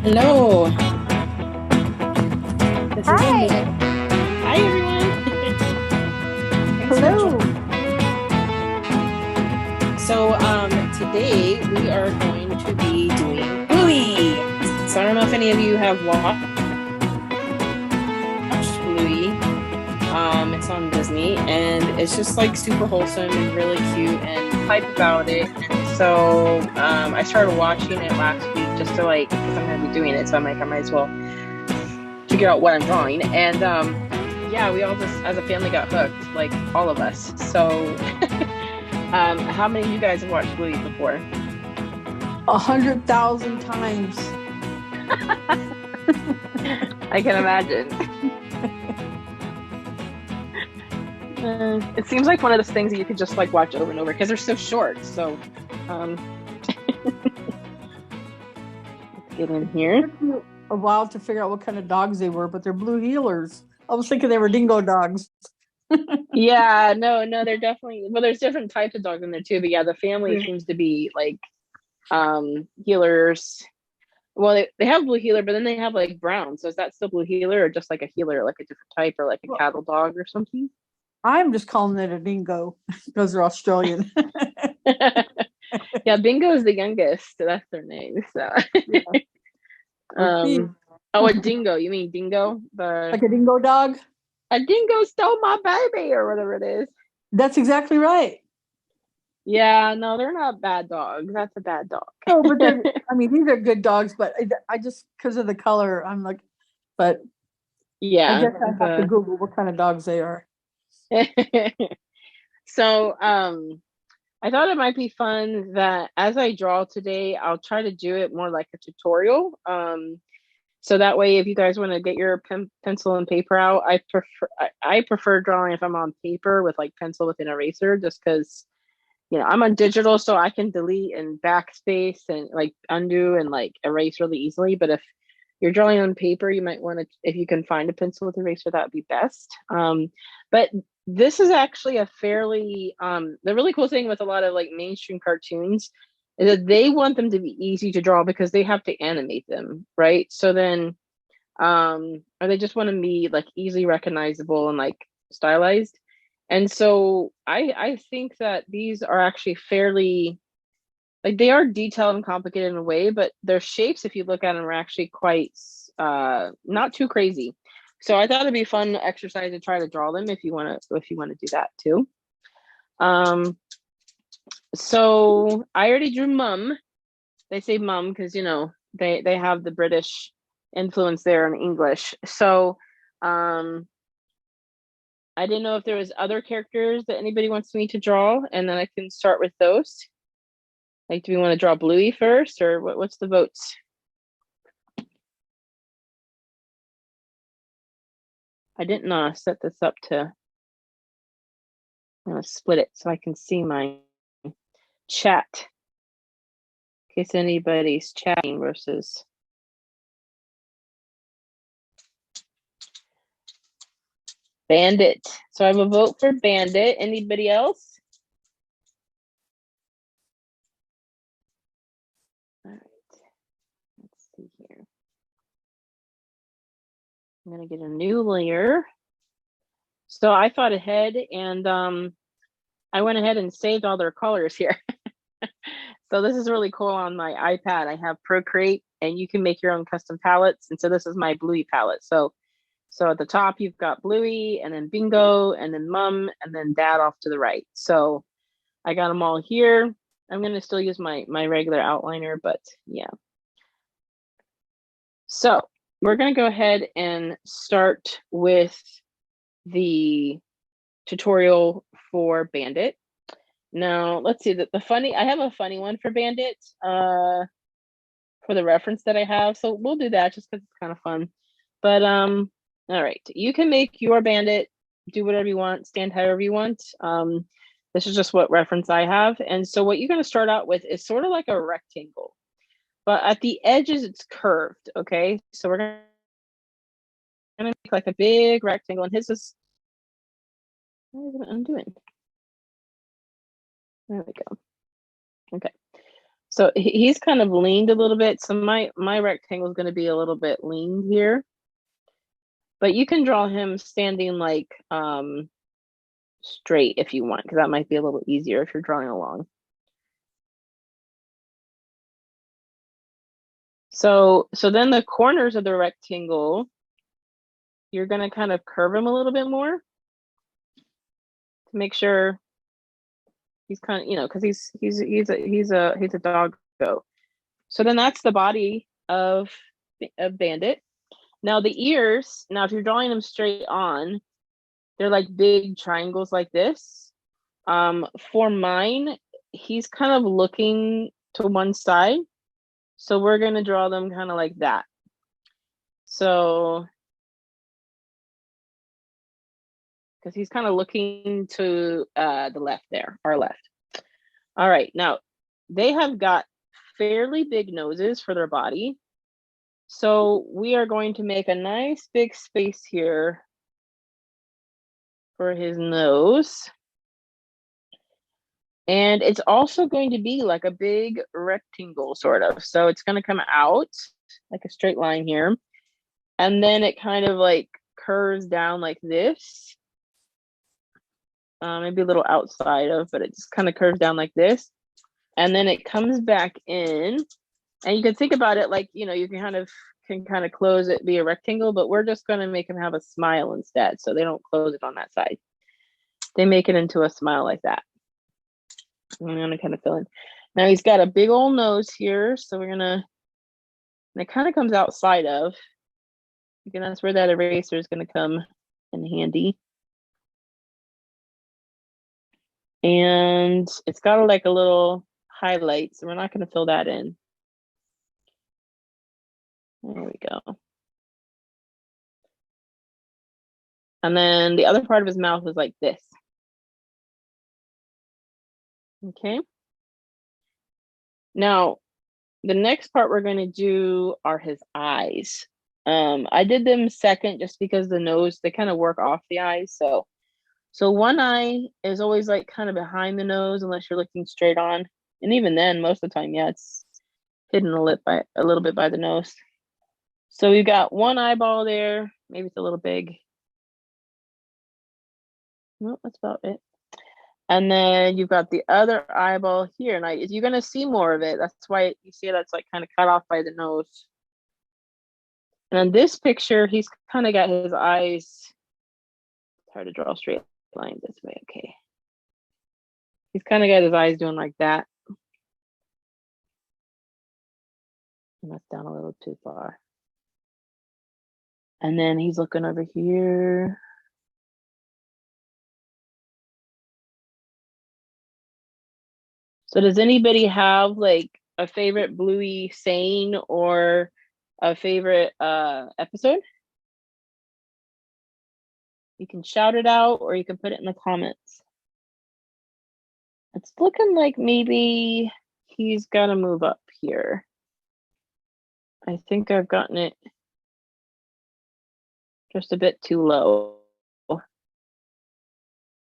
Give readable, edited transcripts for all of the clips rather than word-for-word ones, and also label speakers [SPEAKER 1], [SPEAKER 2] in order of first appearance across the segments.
[SPEAKER 1] Hello, this is Amy.
[SPEAKER 2] Hi.
[SPEAKER 1] Hi, everyone. Thanks for
[SPEAKER 2] Hello.
[SPEAKER 1] joining. Today we are going to be doing Bluey. So, I don't know if any of you have watched Bluey. It's on Disney, and it's just like super wholesome and really cute and hype about it. And I started watching it last week just to like, because I'm going to be doing it, so I'm like, I might as well figure out what I'm drawing. And yeah, we all just as a family got hooked, like all of us. So how many of you guys have watched Bluey before?
[SPEAKER 2] 100,000 times.
[SPEAKER 1] I can imagine. It seems like one of those things that you could just like watch over and over because they're so short. So um, let's get in
[SPEAKER 2] It
[SPEAKER 1] here.
[SPEAKER 2] took me a while to figure out what kind of dogs they were, but they're blue heelers. I was thinking they were dingo dogs.
[SPEAKER 1] Yeah, no, they're definitely well. There's different types of dogs in there too, but yeah, the family
[SPEAKER 2] Yeah.
[SPEAKER 1] seems to be like healers. Well, they have blue heeler, but then they have like brown. So is that still blue heeler or just like a heeler, like a different type or like a
[SPEAKER 2] Well,
[SPEAKER 1] cattle dog or something?
[SPEAKER 2] I'm just calling it a dingo because they're Australian.
[SPEAKER 1] Yeah, Bingo is the youngest. So that's their name. So
[SPEAKER 2] Yeah. Or she,
[SPEAKER 1] um oh, a dingo. You mean dingo? The
[SPEAKER 2] like a dingo dog.
[SPEAKER 1] a dingo stole my baby or whatever it is.
[SPEAKER 2] That's exactly right.
[SPEAKER 1] Yeah, no, they're not bad dogs. That's a bad dog.
[SPEAKER 2] No, but I mean, these are good dogs, but I just, because of the color, I'm like, but I
[SPEAKER 1] Yeah,
[SPEAKER 2] guess I have to
[SPEAKER 1] the
[SPEAKER 2] Google what kind of dogs they are.
[SPEAKER 1] so I thought it might be fun that as I draw today, I'll try to do it more like a tutorial. So that way, if you guys want to get your pencil and paper out, I prefer drawing if I'm on paper with like pencil with an eraser, just because I'm on digital, so I can delete and backspace and like undo and like erase really easily. But if you're drawing on paper, you might want to, if you can find a pencil with eraser, that would be best. But this is actually a fairly the really cool thing with a lot of like mainstream cartoons is that they want them to be easy to draw because they have to animate them, right? So then or they just want to be like easily recognizable and like stylized. And so I think that these are actually fairly like they are detailed and complicated in a way, but their shapes, if you look at them, are actually quite not too crazy. So I thought it'd be a fun exercise to try to draw them if you want to do that too. Um, so I already drew mum. They say mum because they have the British influence there in English. So I didn't know if there was other characters that anybody wants me to draw, and then I can start with those. Like, do we want to draw Bluey first, or what's the votes? I didn't set this up to. I'm gonna split it so I can see my chat in case anybody's chatting versus Bandit. So I have a vote for Bandit. Anybody else? All right. Let's see here. I'm gonna get a new layer. So I thought ahead and I went ahead and saved all their colors here. So this is really cool on my iPad. I have Procreate and you can make your own custom palettes. And so this is my Bluey palette. So at the top you've got Bluey and then Bingo and then Mum and then Dad off to the right. So I got them all here. I'm gonna still use my regular outliner, but yeah. So we're gonna go ahead and start with the tutorial for Bandit. Now let's see the funny. I have a funny one for Bandit for the reference that I have, so we'll do that just because it's kind of fun. But all right, you can make your Bandit do whatever you want, stand however you want. This is just what reference I have, and so what you're going to start out with is sort of like a rectangle, but at the edges it's curved. Okay, so we're going to make like a big rectangle, and his is what is it I'm doing? There we go. Okay. So he's kind of leaned a little bit. So my rectangle is going to be a little bit leaned here. But you can draw him standing like straight if you want, because that might be a little easier if you're drawing along. So then the corners of the rectangle, you're going to kind of curve him a little bit more to make sure he's kind of, you know, because he's a doggo. So then that's the body of Bandit. Now the ears, now if you're drawing them straight on, they're like big triangles like this. For mine, he's kind of looking to one side. So we're going to draw them kind of like that. So, because he's kind of looking to the left there, our left. All right, now they have got fairly big noses for their body. So we are going to make a nice big space here for his nose. And it's also going to be like a big rectangle, sort of. So it's going to come out like a straight line here. And then it kind of like curves down like this. Maybe a little outside of, but it just kind of curves down like this. And then it comes back in. And you can think about it like, you know, you can kind of close it, be a rectangle, but we're just going to make him have a smile instead. So they don't close it on that side. They make it into a smile like that. I'm going to kind of fill in. Now he's got a big old nose here. So we're going to, and it kind of comes outside of. Again, that's where that eraser is going to come in handy. And it's got like a little highlight. So we're not going to fill that in. There we go. And then the other part of his mouth is like this. Okay. Now, the next part we're going to do are his eyes. I did them second just because the nose, they kind of work off the eyes. So one eye is always like kind of behind the nose unless you're looking straight on. And even then, most of the time, yeah, it's hidden a little bit by the nose. So we've got one eyeball there. Maybe it's a little big. Nope, that's about it. And then you've got the other eyeball here. And you're going to see more of it. That's why you see that's like kind of cut off by the nose. And in this picture, he's kind of got his eyes. It's hard to draw a straight line this way. Okay. He's kind of got his eyes doing like that. And that's down a little too far. And then he's looking over here. So does anybody have like a favorite Bluey saying or a favorite episode? You can shout it out or you can put it in the comments. It's looking like maybe he's got to move up here. I think I've gotten it just a bit too low.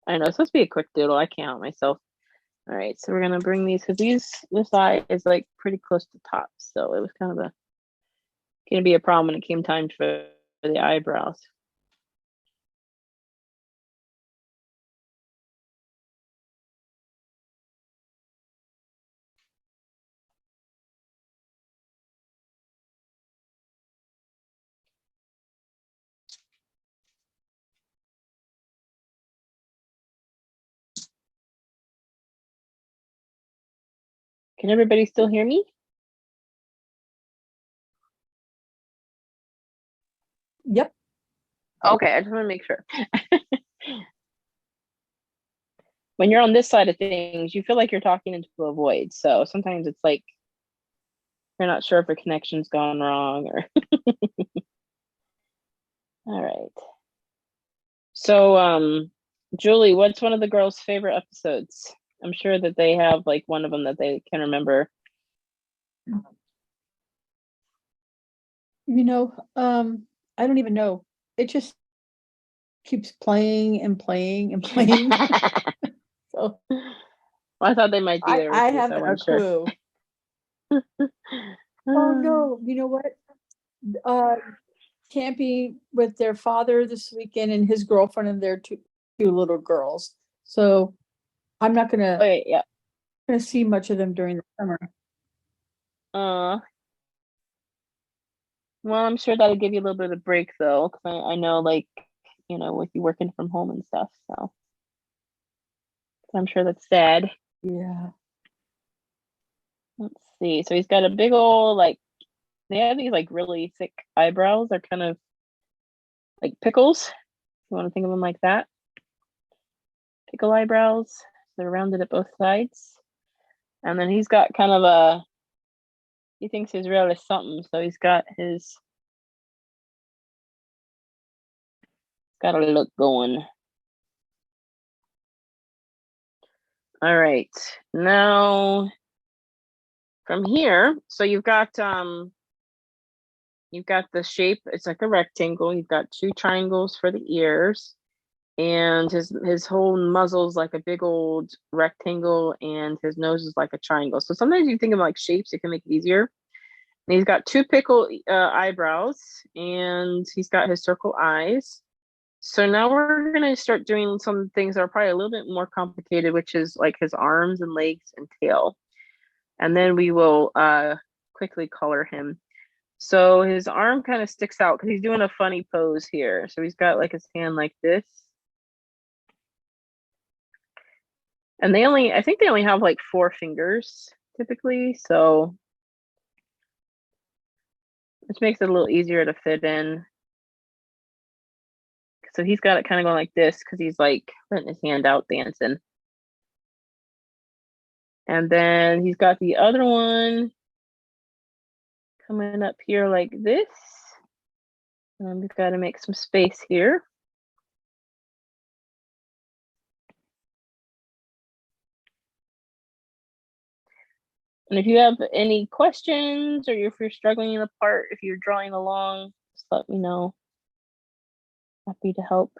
[SPEAKER 1] I know, it's supposed to be a quick doodle. I can't help myself. All right, so we're gonna bring these because this eye is like pretty close to the top, so it was kind of gonna be a problem when it came time for the eyebrows. Can everybody still hear me?
[SPEAKER 2] Yep.
[SPEAKER 1] Okay, I just want to make sure. When you're on this side of things, you feel like you're talking into a void. So sometimes it's like you're not sure if a connection's gone wrong or. All right. So, Julie, what's one of the girls' favorite episodes? I'm sure that they have like one of them that they can remember.
[SPEAKER 2] You know, I don't even know. It just keeps playing and playing and playing. So
[SPEAKER 1] Well, I thought they might be there.
[SPEAKER 2] I haven't a clue. Oh no, you know what? Uh, camping with their father this weekend and his girlfriend and their two little girls. So I'm not
[SPEAKER 1] Okay, yeah.
[SPEAKER 2] gonna see much of them during the summer.
[SPEAKER 1] Uh, well, I'm sure that'll give you a little bit of break though, 'cause I know like, with you working from home and stuff. So I'm sure that's sad.
[SPEAKER 2] Yeah.
[SPEAKER 1] Let's see. So he's got a big old like they have these like really thick eyebrows. They're kind of like pickles. You want to think of them like that. Pickle eyebrows. They're rounded at both sides. And then he's got kind of he thinks his real is something, so got a look going. All right. Now from here, so you've got the shape, it's like a rectangle. You've got two triangles for the ears, and his whole muzzle's like a big old rectangle, and his nose is like a triangle. So sometimes you think of like shapes, it can make it easier. And he's got two pickle eyebrows, and he's got his circle eyes. So now we're gonna start doing some things that are probably a little bit more complicated, which is like his arms and legs and tail. And then we will quickly color him. So his arm kind of sticks out because he's doing a funny pose here. So he's got like his hand like this. And I think they only have like 4 fingers typically. So which makes it a little easier to fit in. So he's got it kind of going like this because he's like letting his hand out dancing. And then he's got the other one coming up here like this. And we've got to make some space here. And if you have any questions or if you're struggling in the part, if you're drawing along, just let me know. Happy to help.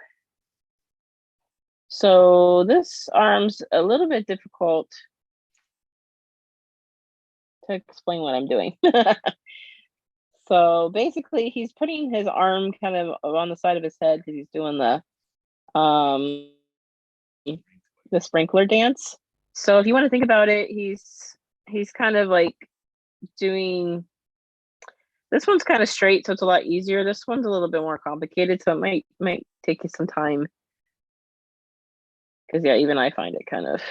[SPEAKER 1] So this arm's a little bit difficult to explain what I'm doing. So basically he's putting his arm kind of on the side of his head because he's doing um the sprinkler dance. So if you want to think about it, he's kind of like doing this one's kind of straight, so it's a lot easier. This one's a little bit more complicated, so it might take you some time. Because yeah, even I find it kind of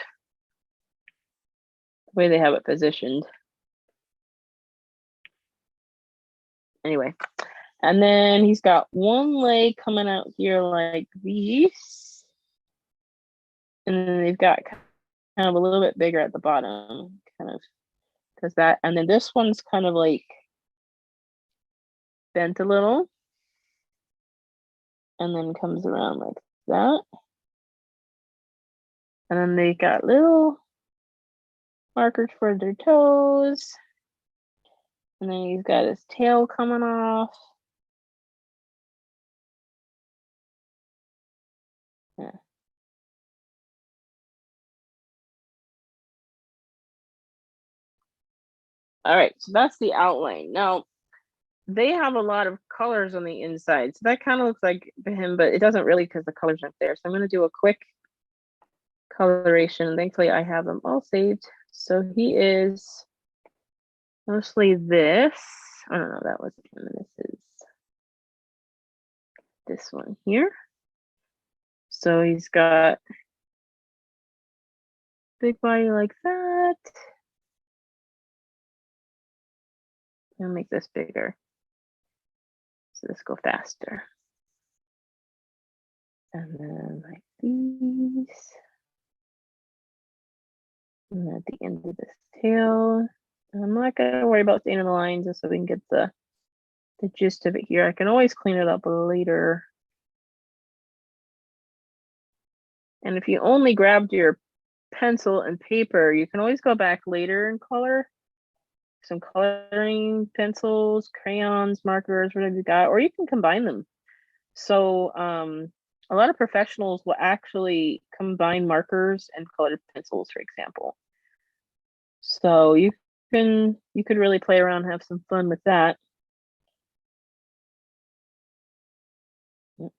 [SPEAKER 1] the way they have it positioned. Anyway, and then he's got one leg coming out here like these, and then they've got kind of a little bit bigger at the bottom, kind of because that, and then this one's kind of like bent a little, and then comes around like that, and then they got little markers for their toes, and then he's got his tail coming off. Yeah. All right, so that's the outline. Now, they have a lot of colors on the inside. So that kind of looks like him, but it doesn't really because the colors aren't there. So I'm going to do a quick coloration. Thankfully, I have them all saved. So he is mostly this. I don't know, that was him. This is this one here. So he's got big body like that. I'll make this bigger. So this go faster. And then like these. And at the end of this tail, I'm not gonna worry about staying in the lines just so we can get the gist of it here. I can always clean it up later. And if you only grabbed your pencil and paper, you can always go back later and color. Some coloring pencils, crayons, markers, whatever you got, or you can combine them. So a lot of professionals will actually combine markers and colored pencils, for example. So you you could really play around and have some fun with that. Yep.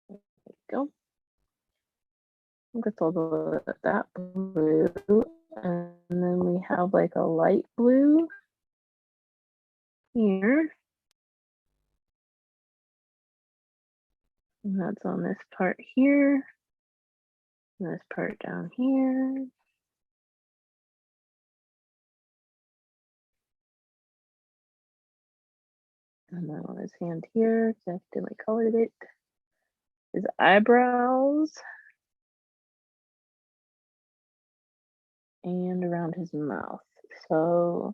[SPEAKER 1] There we go. Let's all that blue, and then we have like a light blue here. And that's on this part here. And this part down here. And then on his hand here, because I accidentally colored it. His eyebrows. And around his mouth. So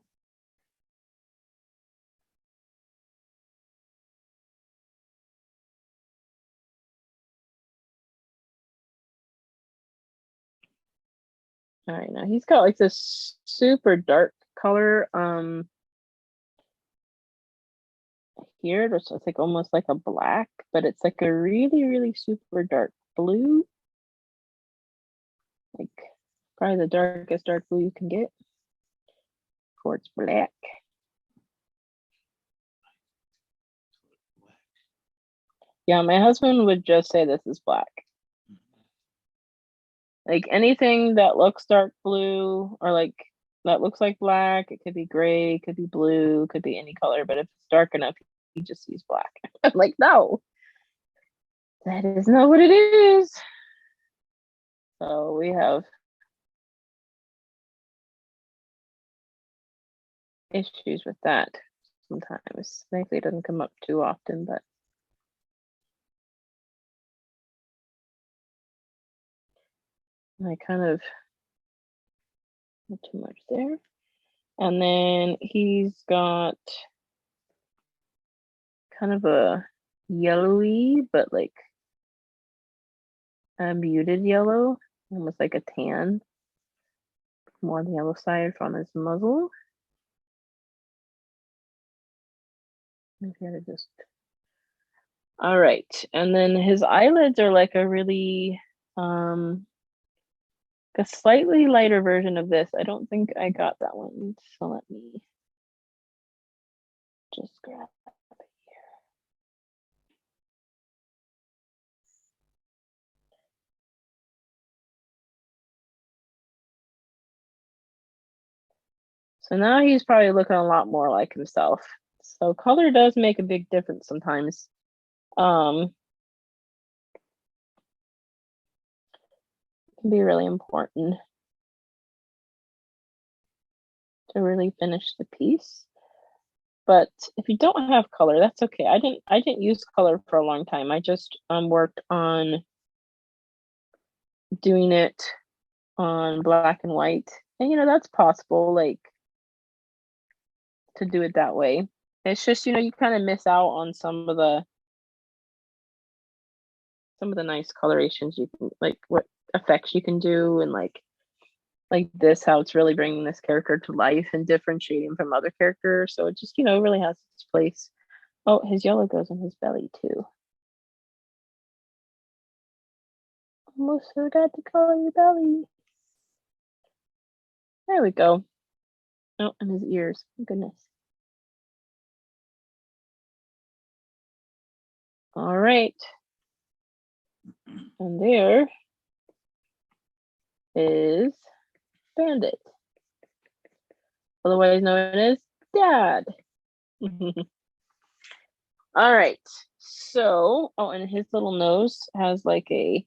[SPEAKER 1] all right, now he's got like this super dark color here. It's like almost like a black, but it's like a really, really super dark blue. Like probably the darkest dark blue you can get before it's black. Yeah, my husband would just say this is black. Like anything that looks dark blue or like that looks like black, it could be gray, it could be blue, it could be any color, but if it's dark enough, he just sees black. I'm like, no, that is not what it is. So we have issues with that sometimes. Thankfully, it doesn't come up too often, but I kind of not too much there. And then he's got kind of a yellowy, but like a muted yellow, almost like a tan, more on the yellow side from his muzzle. Maybe I just. All right, and then his eyelids are like a really a slightly lighter version of this. I don't think I got that one, so let me just grab it here. So now he's probably looking a lot more like himself. So color does make a big difference sometimes. It can be really important to really finish the piece. But if you don't have color, that's okay. I didn't use color for a long time. I just worked on doing it on black and white. And that's possible, like to do it that way. It's just, you kind of miss out on some of the nice colorations you can, like what effects you can do, and like this, how it's really bringing this character to life and differentiating from other characters. So it just, really has its place. Oh, his yellow goes on his belly too. Almost forgot to color your belly. There we go. Oh, and his ears. Goodness. All right. And there is Bandit, otherwise known as Dad. All right. So, oh, and his little nose has like it's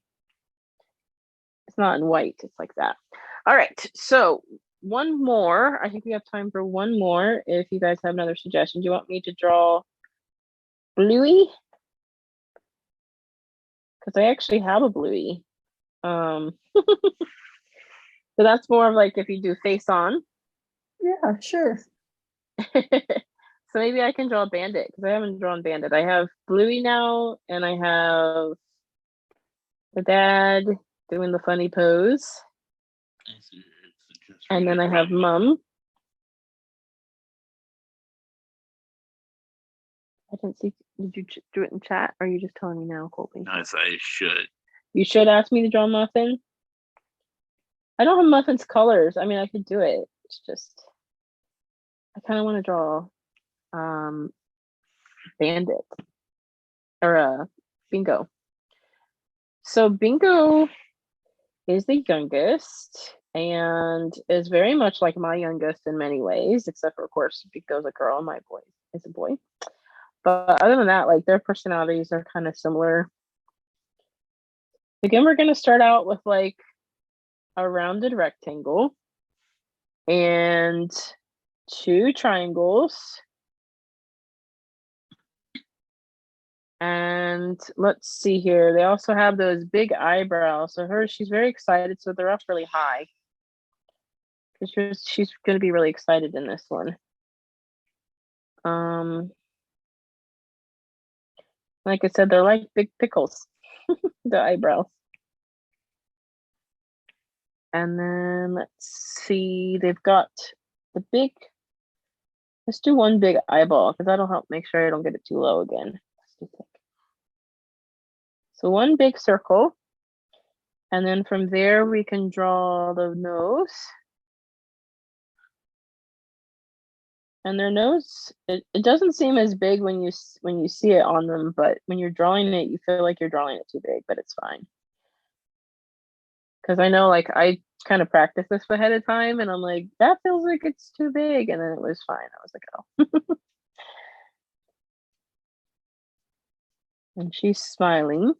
[SPEAKER 1] not in white, it's like that. All right. So, one more. I think we have time for one more. If you guys have another suggestion, do you want me to draw Bluey? Because I actually have a Bluey. So that's more of like if you do face on.
[SPEAKER 2] Yeah, sure.
[SPEAKER 1] So maybe I can draw Bandit, because I haven't drawn Bandit. I have Bluey now, and I have the dad doing the funny pose. And then I have Mom. I didn't see Did you do it in chat, or are you just telling me now, Colby?
[SPEAKER 3] Yes, I should.
[SPEAKER 1] You should ask me to draw a muffin. I don't have Muffin's colors. I mean, I could do it. It's just I kind of want to draw Bandit or Bingo. So Bingo is the youngest and is very much like my youngest in many ways, except for, of course, Bingo's a girl and my boy is a boy. But other than that, like their personalities are kind of similar. Again, we're going to start out with like a rounded rectangle and 2 triangles. And let's see here. They also have those big eyebrows. So she's very excited. So they're up really high. Because she's going to be really excited in this one. Like I said, they're like big pickles, the eyebrows. And then let's see, they've got the big, let's do one big eyeball because that'll help make sure I don't get it too low again. So one big circle. And then from there, we can draw the nose. And their nose, it doesn't seem as big when you see it on them, but when you're drawing it, you feel like you're drawing it too big, but it's fine. Because I know, like, I kind of practiced this ahead of time, and I'm like, that feels like it's too big, and then it was fine. I was like, oh. And she's smiling.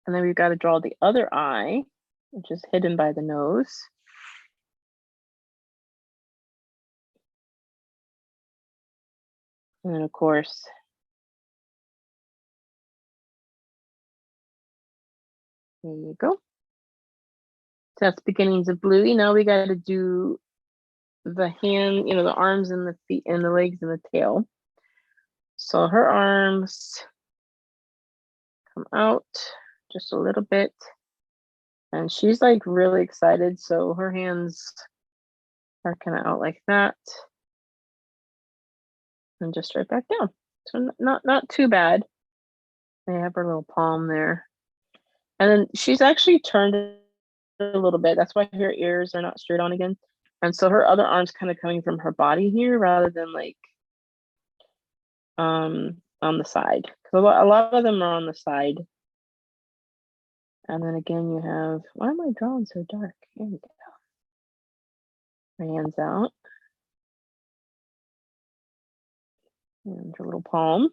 [SPEAKER 1] And then we've got to draw the other eye, which is hidden by the nose. And then, of course, there you go. So that's beginnings of Bluey. Now we got to do the hand, the arms and the feet and the legs and the tail. So her arms come out just a little bit. And she's like really excited. So her hands are kind of out like that. And just right back down. So not too bad. They have her little palm there. And then she's actually turned a little bit. That's why her ears are not straight on again. And so her other arm's kind of coming from her body here rather than like on the side. Because a lot of them are on the side. And then again, you have, why am I drawing so dark? Here we go. Her hands out. And her little palm.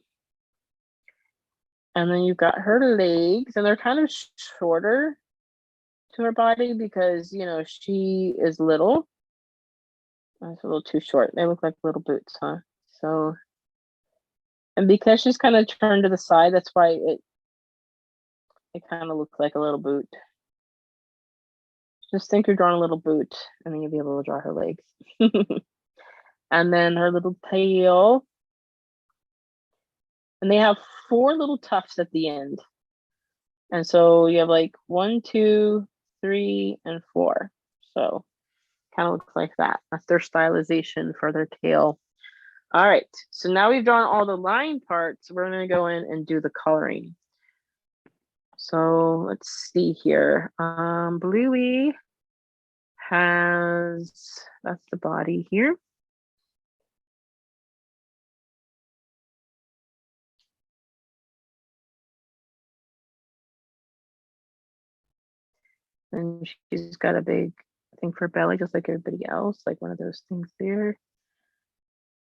[SPEAKER 1] And then you've got her legs, and they're kind of shorter to her body because, she is little. That's a little too short. They look like little boots, huh? So, and because she's kind of turned to the side, that's why it kind of looks like a little boot. Just think you're drawing a little boot, and then you'll be able to draw her legs. And then her little tail. And they have 4 little tufts at the end. And so you have like 1, 2, 3, and 4. So kind of looks like that. That's their stylization for their tail. All right, so now we've drawn all the line parts. We're going to go in and do the coloring. So let's see here. Bluey that's the body here. And she's got a big thing for belly, just like everybody else, like one of those things there.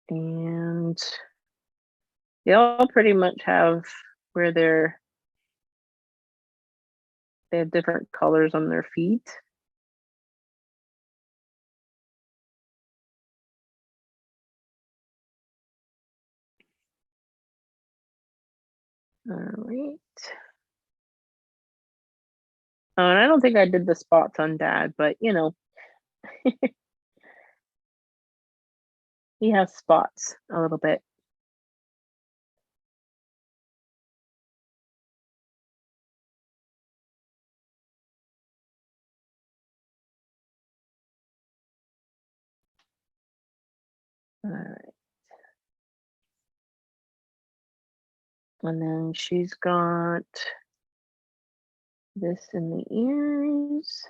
[SPEAKER 1] And they all pretty much have where they have different colors on their feet. All right. Oh, and I don't think I did the spots on Dad, but he has spots a little bit. All right. And then she's got this in the ears.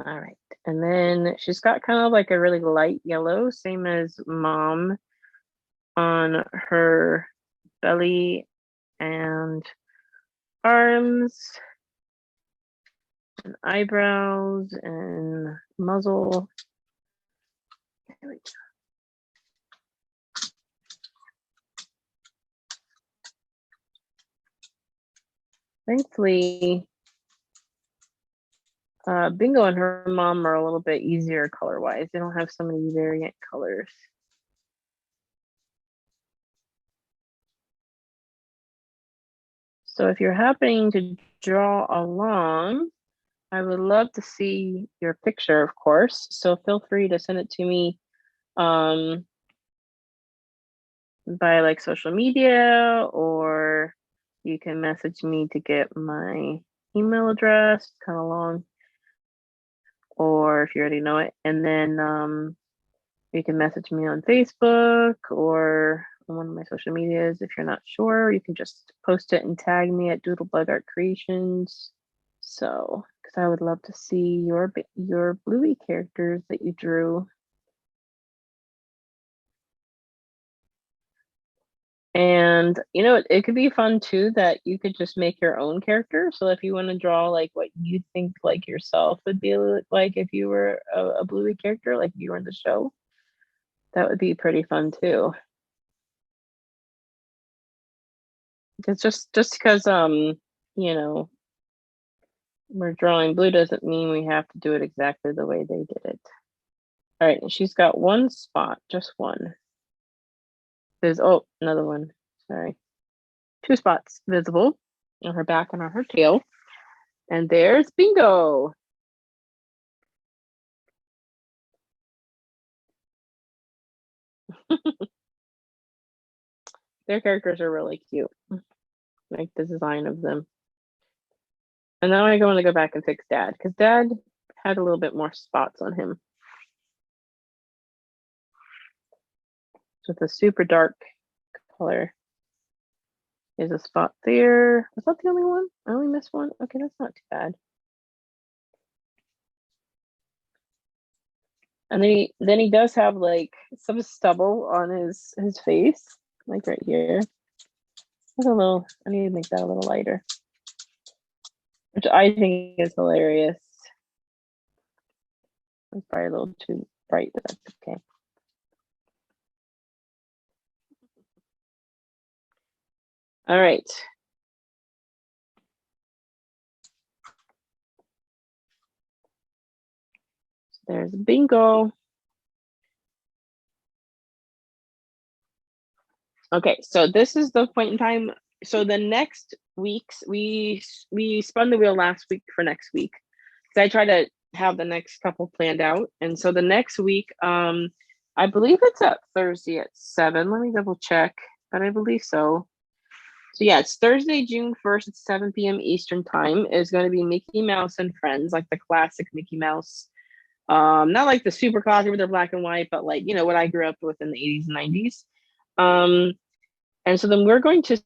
[SPEAKER 1] All right. And then she's got kind of like a really light yellow, same as mom, on her belly and arms and eyebrows and muzzle. There we go. Thankfully, Bingo and her mom are a little bit easier color-wise. They don't have so many variant colors. So if you're happening to draw along, I would love to see your picture, of course. So feel free to send it to me by like social media, or you can message me to get my email address, kind of long, or if you already know it. And then you can message me on Facebook or on one of my social medias. If you're not sure, you can just post it and tag me at Doodle Bug Art Creations. So, because I would love to see your Bluey characters that you drew. And you know, it could be fun too that you could just make your own character. So if you want to draw like what you think like yourself would be like if you were a Bluey character, like if you were in the show, that would be pretty fun too. It's just because you know, we're drawing blue doesn't mean we have to do it exactly the way they did it. All right, and she's got one spot, just one. There's another one. Sorry. Two spots visible on her back and on her tail. And there's Bingo. Their characters are really cute. Like the design of them. And now I want to go back and fix Dad, because Dad had a little bit more spots on him. With a super dark color. There's a spot there. Was that the only one? I only missed one? Okay, that's not too bad. And then he does have like some stubble on his face, like right here. That's a little, I need to make that a little lighter, which I think is hilarious. It's probably a little too bright, but that's okay. All right. So there's Bingo. Okay, so this is the point in time. So the next weeks, we spun the wheel last week for next week. So I try to have the next couple planned out. And so the next week, I believe it's at Thursday at 7. Let me double check, but I believe so. So yeah, it's Thursday, June 1st at 7 p.m. Eastern time. Is going to be Mickey Mouse and Friends, like the classic Mickey Mouse. Not like the super classic with their black and white, but like, you know, what I grew up with in the 80s and 90s. And so then we're going to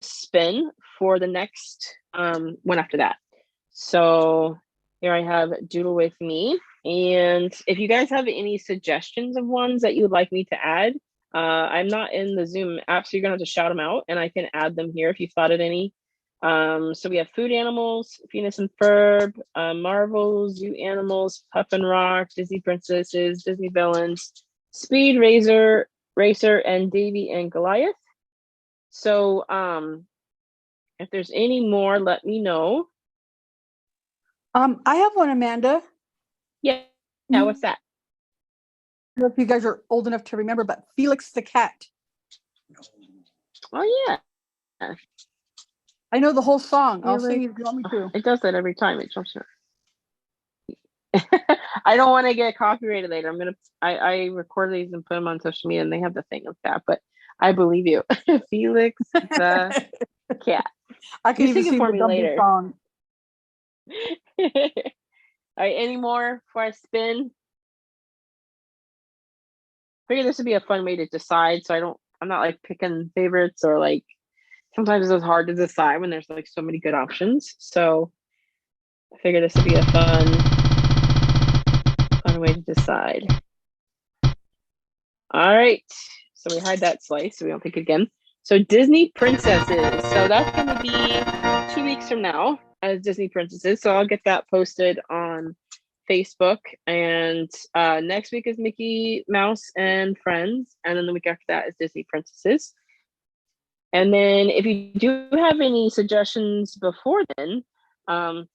[SPEAKER 1] spin for the next one after that. So here I have Doodle with me. And if you guys have any suggestions of ones that you would like me to add, I'm not in the Zoom app, so you're gonna have to shout them out, and I can add them here if you thought of any. So we have food animals, Phineas and Ferb, Marvel, zoo animals, Puff and Rock, Disney princesses, Disney villains, Speed Racer, and Davy and Goliath. So if there's any more, let me know.
[SPEAKER 2] I have one, Amanda.
[SPEAKER 1] Yeah, what's that?
[SPEAKER 2] I don't know if you guys are old enough to remember, but Felix the cat.
[SPEAKER 1] Oh yeah.
[SPEAKER 2] I know the whole song. I'll sing it if you want me to.
[SPEAKER 1] It does that every time. It jumps around. I don't want to get copyrighted later. I record these and put them on social media, and they have the thing of that. But I believe you. Felix the cat.
[SPEAKER 2] I can
[SPEAKER 1] You
[SPEAKER 2] even
[SPEAKER 1] sing it
[SPEAKER 2] sing
[SPEAKER 1] for
[SPEAKER 2] the
[SPEAKER 1] me
[SPEAKER 2] Gumby
[SPEAKER 1] later.
[SPEAKER 2] song.
[SPEAKER 1] All right, any more before I spin? Figure this would be a fun way to decide, so I'm not like picking favorites, or like sometimes it's hard to decide when there's like so many good options. So I figure this would be a fun way to decide. All right, so we hide that slice so we don't pick it again. So Disney princesses. So that's going to be 2 weeks from now as Disney princesses. So I'll get that posted on Facebook. And next week is Mickey Mouse and Friends. And then the week after that is Disney princesses. And then if you do have any suggestions before then,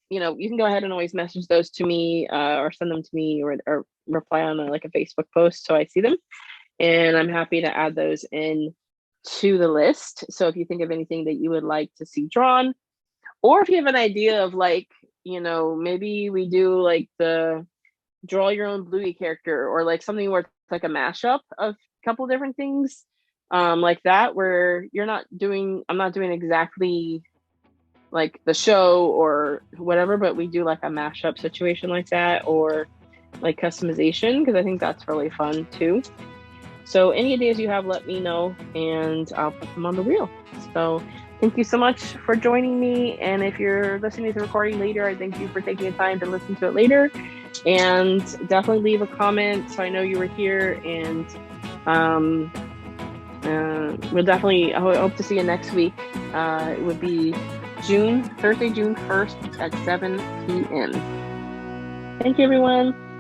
[SPEAKER 1] you can go ahead and always message those to me or send them to me, or reply on like a Facebook post so I see them. And I'm happy to add those in to the list. So if you think of anything that you would like to see drawn, or if you have an idea of like, maybe we do like the draw your own Bluey character, or like something where it's like a mashup of a couple different things, like that, where I'm not doing exactly like the show or whatever, but we do like a mashup situation like that, or like customization, because I think that's really fun too. So any ideas you have, let me know, and I'll put them on the wheel. So thank you so much for joining me. And if you're listening to the recording later, I thank you for taking the time to listen to it later. And definitely leave a comment so I know you were here. And I hope to see you next week. It would be Thursday, June 1st at 7 p.m. Thank you, everyone.